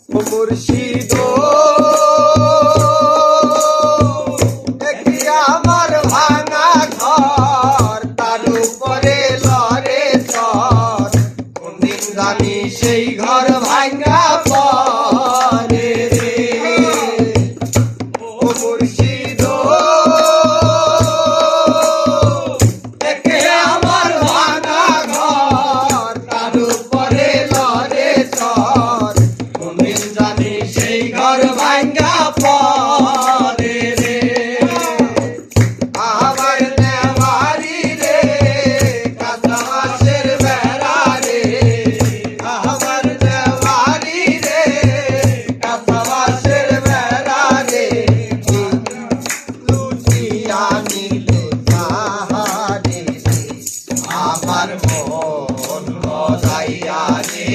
ও মুর্শিদ দেখি আমার ভাঙা ঘর তার উপরে লরে চর কোনদিন জানি সেই ঘর ভাঙা পরে রে ও মুর্শিদ দেখি আমার ভাঙা ঘর তার উপরে লরে চর কোনদিন জানি সেই ঘর ভাঙা পরে রে আমার নেওয়ারি রে কাঁচা মাছের বেড়া রে আমার নেওয়ারি রে কাঁচা মাছের বেড়া রে লুটিয়া নিলে তাহারে আমার মন গজাইয়া রে